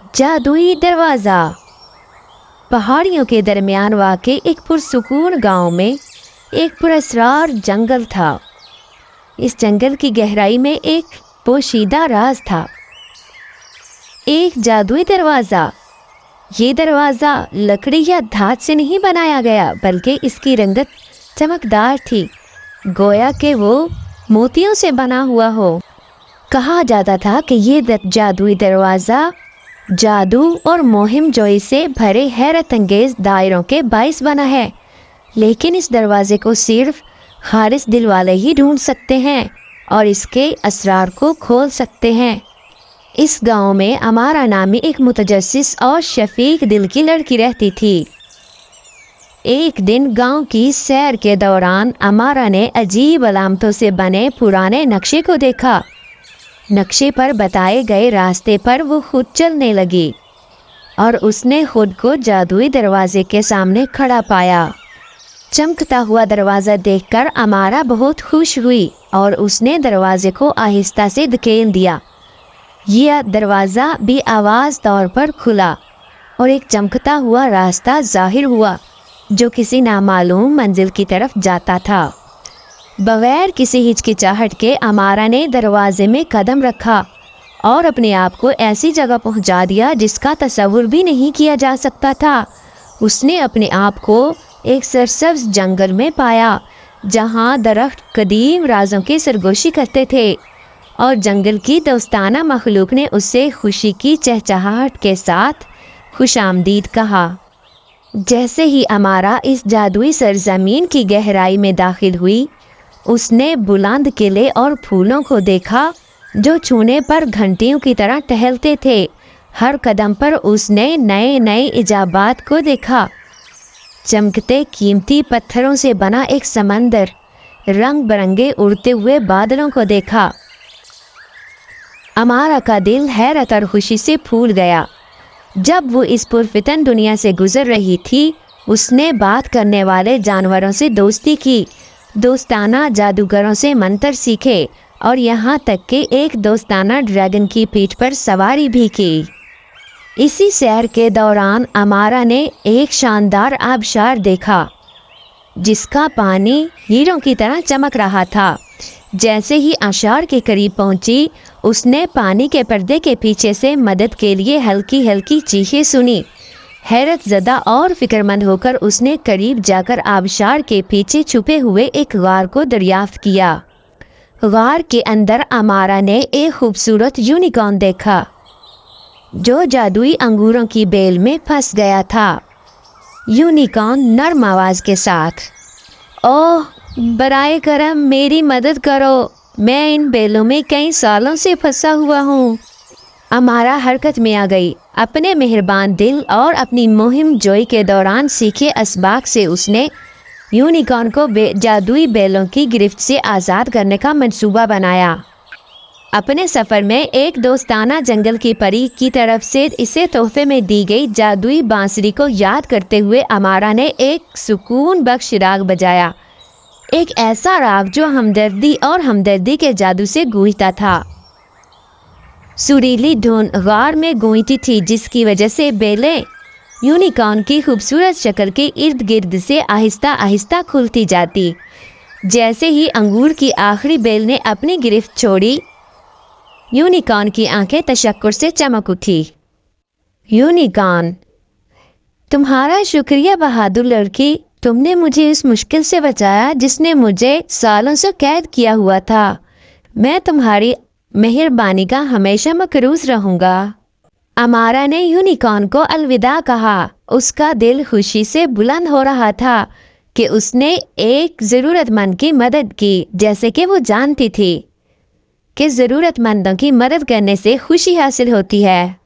जादुई दरवाज़ा। पहाड़ियों के दरमियान वाक़ई एक पुरसुकून गांव में एक पुरअसरार जंगल था। इस जंगल की गहराई में एक पोशीदा राज था, एक जादुई दरवाज़ा। ये दरवाज़ा लकड़ी या धात से नहीं बनाया गया, बल्कि इसकी रंगत चमकदार थी, गोया कि वो मोतियों से बना हुआ हो। कहा जाता था कि ये जादुई दरवाज़ा जादू और मोहिम जोई से भरे हैरत अंगेज दायरों के बाइस बना है, लेकिन इस दरवाजे को सिर्फ खालिस दिल वाले ही ढूंढ सकते हैं और इसके असरार को खोल सकते हैं। इस गांव में अमारा नामी एक मुतजस्सिस और शफीक दिल की लड़की रहती थी। एक दिन गांव की सैर के दौरान अमारा ने अजीब अलामतों से बने पुराने नक्शे को देखा। नक्शे पर बताए गए रास्ते पर वो खुद चलने लगी और उसने खुद को जादुई दरवाजे के सामने खड़ा पाया। चमकता हुआ दरवाज़ा देखकर अमारा बहुत खुश हुई और उसने दरवाजे को आहिस्ता से धकेल दिया। यह दरवाज़ा भी आवाज़ तौर पर खुला और एक चमकता हुआ रास्ता जाहिर हुआ जो किसी नामालूम मंजिल की तरफ जाता था। बगैर किसी हिचकिचाहट के अमारा ने दरवाजे में कदम रखा और अपने आप को ऐसी जगह पहुंचा दिया जिसका तसव्वुर भी नहीं किया जा सकता था। उसने अपने आप को एक सरसब्ज जंगल में पाया जहां दरख्त कदीम राजों की सरगोशी करते थे और जंगल की दोस्ताना मखलूक ने उससे खुशी की चहचहाहट के साथ खुशामदीद कहा। जैसे ही अमारा इस जादुई सरजमीन की गहराई में दाखिल हुई, उसने बुलंद किले और फूलों को देखा जो छूने पर घंटियों की तरह टहलते थे। हर कदम पर उसने नए नए इजाबात को देखा, चमकते कीमती पत्थरों से बना एक समंदर, रंग बिरंगे उड़ते हुए बादलों को देखा। अमारा का दिल हैरत और खुशी से फूल गया। जब वो इस पुरफितन दुनिया से गुजर रही थी, उसने बात करने वाले जानवरों से दोस्ती की, दोस्ताना जादूगरों से मंत्र सीखे और यहाँ तक कि एक दोस्ताना ड्रैगन की पीठ पर सवारी भी की। इसी सैर के दौरान अमारा ने एक शानदार आबशार देखा जिसका पानी हीरों की तरह चमक रहा था। जैसे ही आबशार के करीब पहुंची, उसने पानी के पर्दे के पीछे से मदद के लिए हल्की हल्की चीखें सुनी। हैरत ज़दा और फिक्रमंद होकर उसने करीब जाकर आबशार के पीछे छुपे हुए एक गार को दरियाफ्त किया। गार के अंदर अमारा ने एक खूबसूरत यूनिकॉर्न देखा जो जादुई अंगूरों की बेल में फंस गया था। यूनिकॉर्न नर्म आवाज़ के साथ, ओह बराए करम मेरी मदद करो, मैं इन बेलों में कई सालों से फंसा हुआ हूँ। अमारा हरकत में आ गई। अपने मेहरबान दिल और अपनी मुहिम जोई के दौरान सीखे असबाक से उसने यूनिकॉर्न को जादुई बेलों की गिरफ्त से आज़ाद करने का मंसूबा बनाया। अपने सफ़र में एक दोस्ताना जंगल की परी की तरफ से इसे तोहफे में दी गई जादुई बांसुरी को याद करते हुए अमारा ने एक सुकून बख्श राग बजाया, एक ऐसा राग जो हमदर्दी के जादू से गूंजता था। सुरीली धुन गार में गूंजती थी जिसकी वजह से बेलें यूनिकॉर्न की खूबसूरत शक्ल के इर्द गिर्द से आहिस्ता आहिस्ता खुलती जाती। जैसे ही अंगूर की आखिरी बेल ने अपनी गिरफ्त छोड़ी, यूनिकॉर्न की आंखें तशक्कुर से चमक उठी। यूनिकॉर्न, तुम्हारा शुक्रिया बहादुर लड़की, तुमने मुझे इस मुश्किल से बचाया जिसने मुझे सालों से कैद किया हुआ था। मैं तुम्हारी मेहरबानी का हमेशा मकरूज रहूँगा। अमारा ने यूनिकॉर्न को अलविदा कहा। उसका दिल खुशी से बुलंद हो रहा था कि उसने एक ज़रूरतमंद की मदद की, जैसे कि वो जानती थी कि ज़रूरतमंदों की मदद करने से खुशी हासिल होती है।